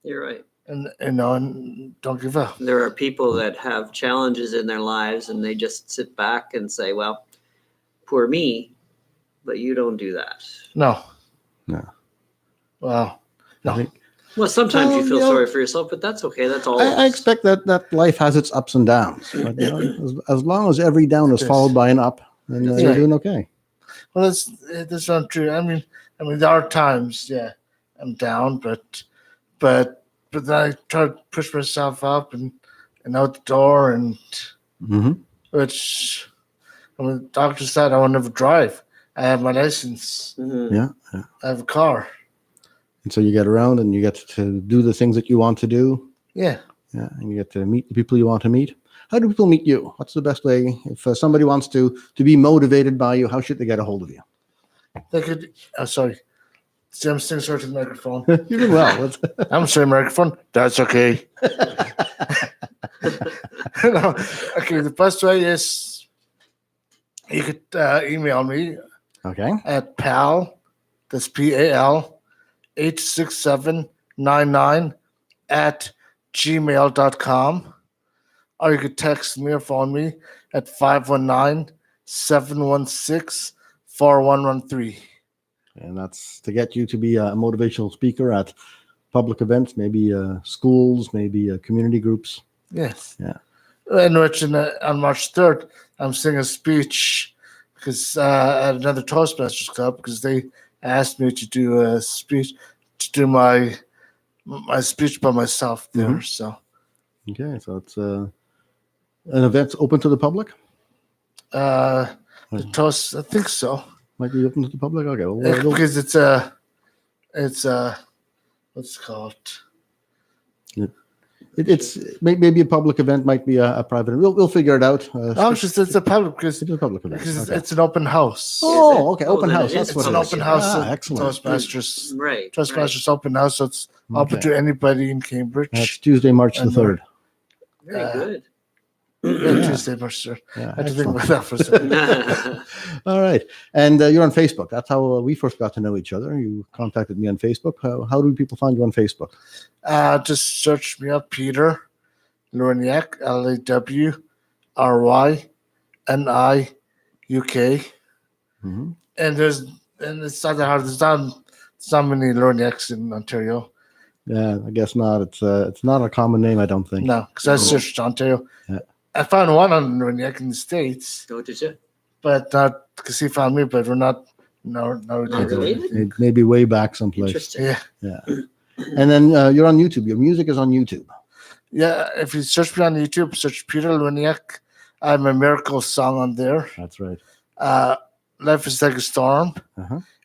You're right. And and don't give up. There are people that have challenges in their lives and they just sit back and say, well, poor me, but you don't do that. No. I think, Well, sometimes Well, you feel you know, sorry for yourself, but that's okay. That's all. I expect that life has its ups and downs. But, as long as every down is followed by an up, then That's you're right. doing okay. Well, that's not true. I mean, there are times, I'm down, but then I try to push myself up and out the door, and which the doctor said I will never drive. I have my license. Mhm. Yeah. I have a car. And so you get around and you get to do the things that you want to do. Yeah. Yeah, and you get to meet the people you want to meet. How do people meet you? What's the best way? If somebody wants to be motivated by you, how should they get a hold of you? They could. Sorry. See, I'm sitting short to the microphone. You're doing well. I'm saying microphone. That's okay. No, okay, the best way is you could email me Okay. at PAL, that's PAL, 86799 at gmail.com. Or you could text me or phone me at 519-716-4113. And that's to get you to be a motivational speaker at public events, maybe schools, maybe community groups. Yes. Yeah. And which on March 3rd, I'm singing a speech because at another Toastmasters club because they asked me to do a speech, to do my speech by myself there. So. Okay, so it's an event open to the public? The Toast, I think so. Might be open to the public? Okay. Well, Because it's what's it called? It's maybe a public event, might be a private. We'll figure it out. It's a public because It's a public event. because Okay. it's an open house. Oh, okay. Open then house. it is That's what It's it an is. open house. Ah, at excellent. Toastmasters. Right. Toastmasters open house. So it's open Okay. to anybody in Cambridge. That's Tuesday, March the And, 3rd. Very good. Tuesday, March 3rd. Yeah, I had to think excellent. about that for a second. All right. And you're on Facebook. That's how we first got to know each other. You contacted me on Facebook. How do people find you on Facebook? Just search me up, Peter Lawryniuk, LAWRYNIUK. And it's not that hard. There's not many Lawryniuks in Ontario. Yeah, I guess not. It's not a common name, I don't think. No, because I searched Ontario. Yeah. I found one on Lawryniuk in the States, Go to you. but not because he found me. But we're not. No, Not related? It may be way back someplace. Interesting. Yeah, Yeah. And then you're on YouTube. Your music is on YouTube. yeah. If you search me on YouTube, search Peter Lawryniuk. I have a miracle song on there. That's right. Life is like a storm,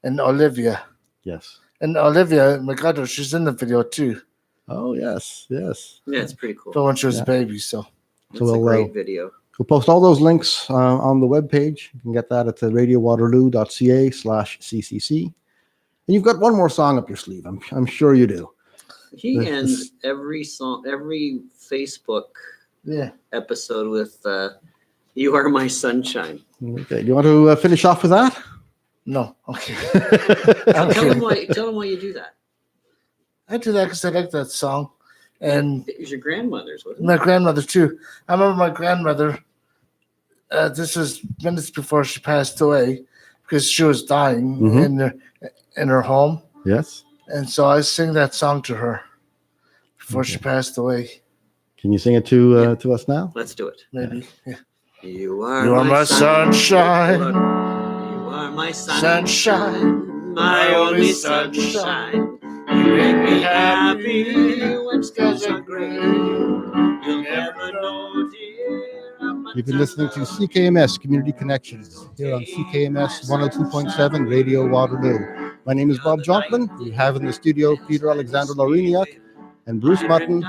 and Olivia. Yes. And Olivia, my goddaughter, she's in the video too. Oh, yes. Yes. Yeah, it's pretty cool. But when she was Yeah. a baby, so It's a we'll, great video. We'll post all those links on the webpage. You can get that at radiowaterloo.ca/ccc. And you've got one more song up your sleeve. I'm sure you do. He This- ends every Facebook episode with "You Are My Sunshine." Okay. Do you want to finish off with that? no, okay. Tell him why you do that. I do that because I like that song, and It was your grandmother's, wasn't it? my grandmother too. I remember my grandmother. This was minutes before she passed away, because she was dying in her home, Yes. and so I sing that song to her before she passed away. Can you sing it to us now? Let's do it. Maybe. Yeah. You are my sunshine. You are my sunshine, my only sunshine. You make me happy when skies are gray. You'll never know, dear. how much You've been I listening to love CKMS Community Connections here on CKMS 102.7 Radio Waterloo. My name is Bob Jonkman. We have in the studio Peter Alexander Lawryniuk. and Bruce Mutton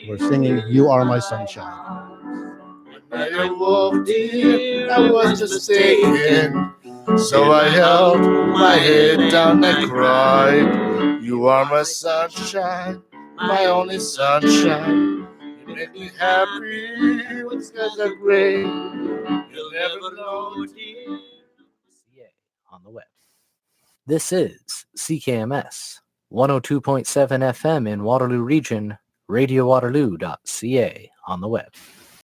were singing You Are My Sunshine. I awoke, dear, I was mistaken. So I held my head down and cried. You are my sunshine, my only sunshine. You make me happy when skies are gray. You'll never know, dear. On the web. This is CKMS 102.7 FM in Waterloo Region, radiowaterloo.ca on the web.